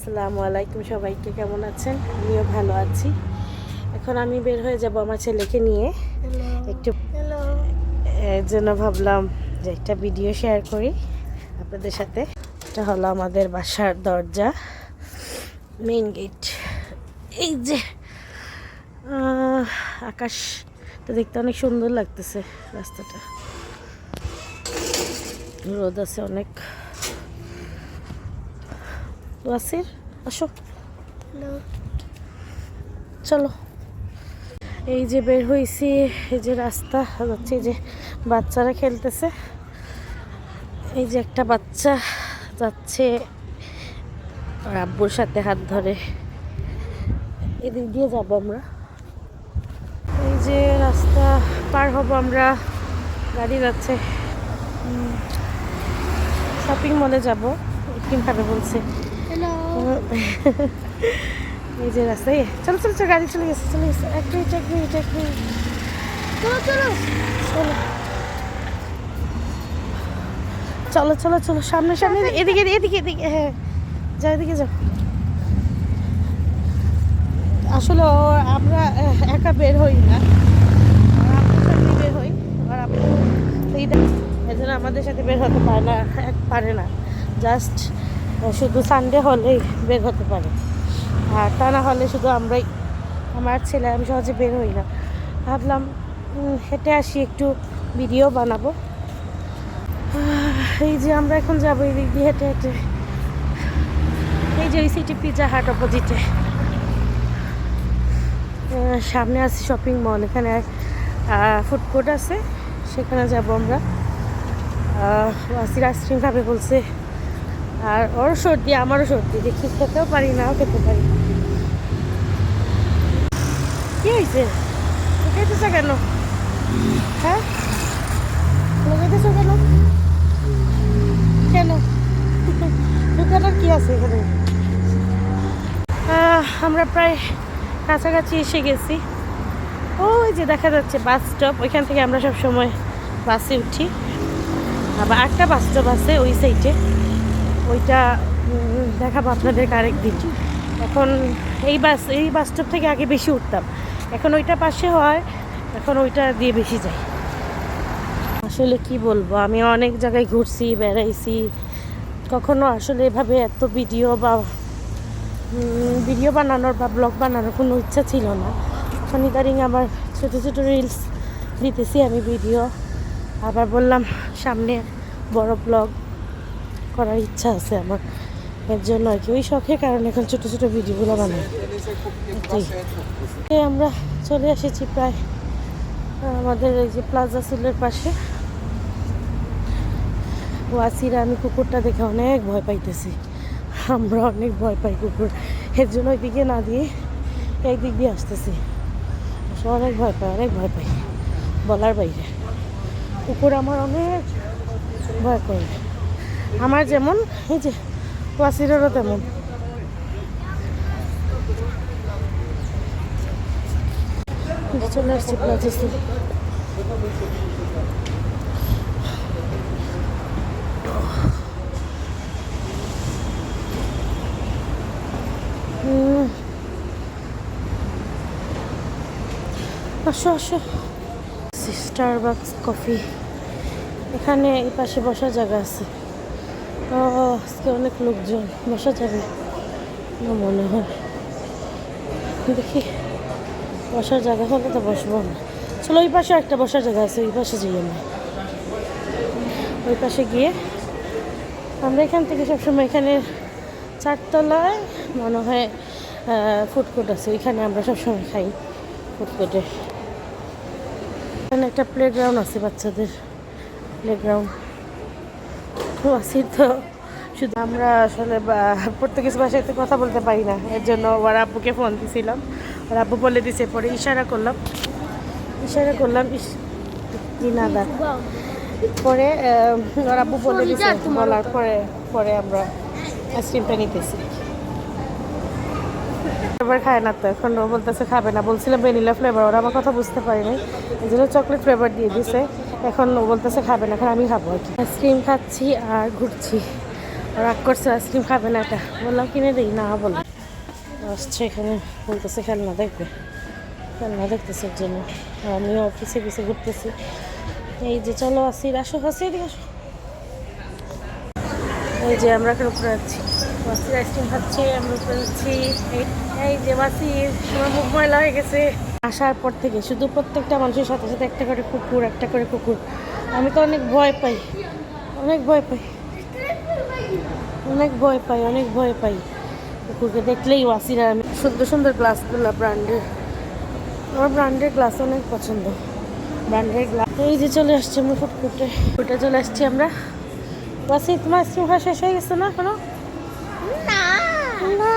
আসসালামু আলাইকুম, সবাইকে কেমন আছেন? আমিও ভালো আছি। এখন আমি বের হয়ে যাব আমার ছেলেকে নিয়ে একটু। এর জন্য ভাবলাম যে একটা ভিডিও শেয়ার করি আপনাদের সাথে। এটা হলো আমাদের বাসার দরজা, মেইন গেট। এই যে আকাশটা দেখতে অনেক সুন্দর লাগতেছে, রাস্তাটা রোদ আছে অনেক। ওয়াসির আসো, চলো। এই যে বের হয়েছি, এই যে রাস্তা যাচ্ছে, এই যে বাচ্চারা খেলতেছে। এই যে একটা বাচ্চা যাচ্ছে ওর আব্বুর সাথে হাত ধরে, এদিক দিয়ে যাবো আমরা। এই যে রাস্তা পার হব আমরা, গাড়ি যাচ্ছে। শপিং মলে যাবো, কিন খাবে বলছে। এই যে রাস্তায়, চলো চলো চলো, গাড়ি চলে গেছে চলে গেছে। এক মিনিট এক মিনিট এক মিনিট, চলো চলো চলো চলো চলো চলো, সামনে সামনে, এদিকে এদিকে এদিকে, হ্যাঁ যাও এদিকে যাও। আসলে আমরা একা বের হই না, আপুর সাথে বের হই। আর আপু এই জন্য আমাদের সাথে বের হতে পারে না। জাস্ট শুধু সানডে হলেই বের হতে পারে, আর তা না হলে শুধু আমরাই, আমার ছেলে, আমি সহজে বের হই না। ভাবলাম হেঁটে আসি, একটু ভিডিও বানাবো। এই যে আমরা এখন যাবো এই দিক দিয়ে হেঁটে হেঁটে। এই যে ওই সিটি পিৎজা হাট অপোজিটে, সামনে আছে শপিং মল, এখানে ফুড কোর্ট আছে, সেখানে যাব আমরা। ওয়াসির আইসক্রিম খাবে বলছে, আর ওর সর্দি, আমারও সর্দি, দেখি খেতেও পারি, নাও খেতে পারি। কি হয়েছে, খেতেছ কেন? হ্যাঁ, খেতেছ কেন? কেন দোকানের কি আছে এখানে? আমরা প্রায় কাছাকাছি এসে গেছি। ওই যে দেখা যাচ্ছে বাস স্টপ, ওইখান থেকে আমরা সব সময় বাসে উঠি। আবার একটা বাস স্টপ আছে ওই সাইডে, ওইটা দেখাবো আপনাদেরকে আরেকদিন। এখন এই বাস স্টপ থেকে আগে বেশি উঠতাম, এখন ওইটা পাশে হয়, এখন ওইটা দিয়ে বেশি যাই। আসলে কি বলবো, আমি অনেক জায়গায় ঘুরছি, বেড়াইছি, কখনো আসলে এভাবে এত ভিডিও বানানোর বা ব্লগ বানানোর কোনো ইচ্ছা ছিল না। এখন ইদারিং আবার ছোটো ছোটো রিলস দিতেছি আমি, ভিডিও। আবার বললাম সামনে বড় ব্লগ করার ইচ্ছা আছে আমার, এর জন্য আর কি, ওই শখের কারণে এখন ছোটো ছোটো ভিডিওগুলো বানাই। আমরা চলে এসেছি প্রায় আমাদের এই যে প্লাজা সিলের পাশে। ওয়াসিরা, আমি কুকুরটা দেখে অনেক ভয় পাইতেছি, আমরা অনেক ভয় পাই কুকুর, এর জন্য ওই দিকে না দিয়ে একদিক দিয়ে আসতেছি। অনেক ভয় পাই, বলার বাইরে। কুকুর আমার অনেক ভয় করে, আমার যেমন, এই যে ওয়াসিরেরও তেমন। চলে আসছি প্লাজা সিল। আসো আসো, স্টারবাকস কফি, এখানে এই পাশে বসার জায়গা আছে। আজকে অনেক লোকজন, বসা যাবে মনে হয়, দেখি বসার জায়গা হলে তো বসবো না। চলো, ওই পাশে একটা বসার জায়গা আছে, ওই পাশে যাই আমরা। ওই পাশে গিয়ে আমরা এখান থেকে সবসময়, এখানে 4 তলায় মনে হয় ফুড কোর্ট আছে, ওইখানে আমরা সবসময় খাই ফুড কোর্টে। এখানে একটা প্লেগ্রাউন্ড আছে, বাচ্চাদের প্লেগ্রাউন্ড। আসি তো শুধু আমরা আসলে পর্তুগিজ ভাষাতে কথা বলতে পারি না, এর জন্য ওর আব্বুকে ফোন দিয়েছিলাম, ওর আব্বু বলে দিছে, পরে ইশারা করলাম জিনাদা, পরে ওর আব্বু বলে দিছে, বলার পরে আমরা আইসক্রিমটা নিতেছি। ফ্লেভার খায় না তো, এখন ও বলতেছে খাবে না, বলছিলাম ভ্যানিলা ফ্লেভার, ওরা আমার কথা বুঝতে পারি নাই, এই জন্য চকলেট ফ্লেভার দিয়ে দিছে। এখন ও বলতেছে খাবে না, এখন আমি খাবো আর কি। আইসক্রিম খাচ্ছি আর ঘুরছি, রাগ করছে আইসক্রিম খাবে না, এটা বললাম কিনে দিই না বলে আসছে এখানে, বলতেছে খেলনা দেখবে, খেলনা দেখতেছে ওর জন্য। আর আমিও পিছে পিছে ঘুরতেছি। এই যে চলো আসির, আসো আসি, এদিকে আসো। এই যে আমরা এখন উপরে আছি, বাসির আইসক্রিম খাচ্ছি, আমরা উপরে যাচ্ছি। এই যে বাসির, আমার মুখ ময়লা হয়ে গেছে আসার পর থেকে। শুধু প্রত্যেকটা মানুষের সাথে সাথে একটা করে কুকুর, একটা করে কুকুর। আমি তো অনেক ভয় পাই, অনেক ভয় পাই, অনেক ভয় পাই, অনেক ভয় পাই কুকুরকে দেখলেই। ওয়াসিরা আমি সুন্দর সুন্দর গ্লাসগুলো ব্র্যান্ডের, আমার ব্র্যান্ডের গ্লাস অনেক পছন্দ, ব্র্যান্ডের গ্লাস। এই যে চলে আসছি আমরা ফুটফুটে, ফুটে চলে আসছি আমরা। ওয়াসি তোমার আইসক্রিম খাওয়া শেষ হয়ে গেছে না এখনো? না না,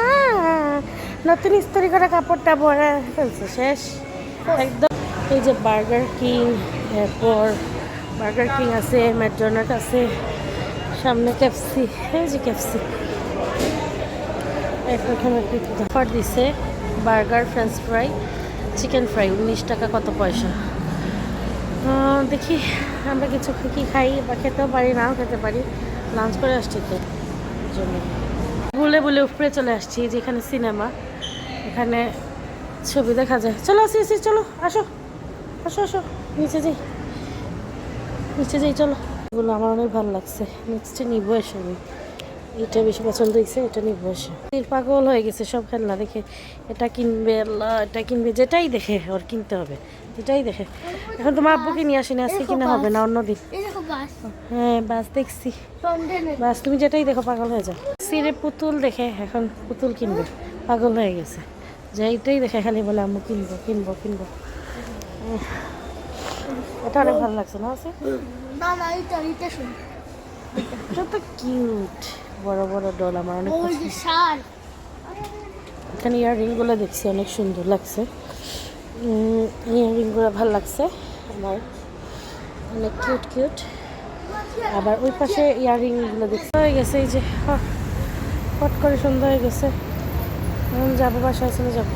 নতুন ইস্ত্রি করা কাপড়টা পরে ফেলছে, শেষ একদম। এই যে বার্গার কিং, এরপর বার্গার কিং আছে, ম্যাকডোনাল্ড আছে, সামনে ক্যাপসি, এই যে ক্যাপসি। এখানে অফার দিছে burger, French fry, chicken fry 19 টাকা কত পয়সা। দেখি আমরা কিছু কি খাই, বা খেতেও পারি, নাও খেতে পারি। লাঞ্চ করে আসছি তো জন্য বলে বলে উপরে চলে আসছি, যেখানে সিনেমা, এখানে ছবি দেখা যায়। চলো আসি আসি, চলো আসো আসো আসো, নিচে যাই, নিচে যাই চলো। এগুলো আমার অনেক ভালো লাগছে, নেক্সটে নিবো এসে। আমি এটা বেশি পছন্দ হয়েছে, এটা নিবো এসে। পাগল হয়ে গেছে সব খেলনা দেখে, এটা কিনবে আল্লাহ, এটা কিনবে, যেটাই দেখে ওর কিনতে হবে, যেটাই দেখে। এখন তোমার আব্বুকে নিয়ে আসি না, আজকে কিনা হবে না অন্যদিন। হ্যাঁ বাস দেখছি, বাস তুমি যেটাই দেখো পাগল হয়ে যাও। সিরে পুতুল দেখে এখন পুতুল কিনবে, পাগল হয়ে গেছে, যেটাই দেখে খালি বলে আম্মু কিনবো কিনবো কিনবো। এটা অনেক ভালো লাগছে না আছে, এটা তো কিউট, বড় বড় ডল, আমার অনেক পছন্দ। এখানে ইয়াররিংগুলো দেখছি অনেক সুন্দর লাগছে, ইয়াররিংগুলো ভালো লাগছে আমার, অনেক কিউট কিউট। আবার ওই পাশে ইয়াররিংগুলো দেখছি হয়ে গেছে, এই যে হট করে সুন্দর হয়ে গেছে। যাবো বাসায় চলে যাবো।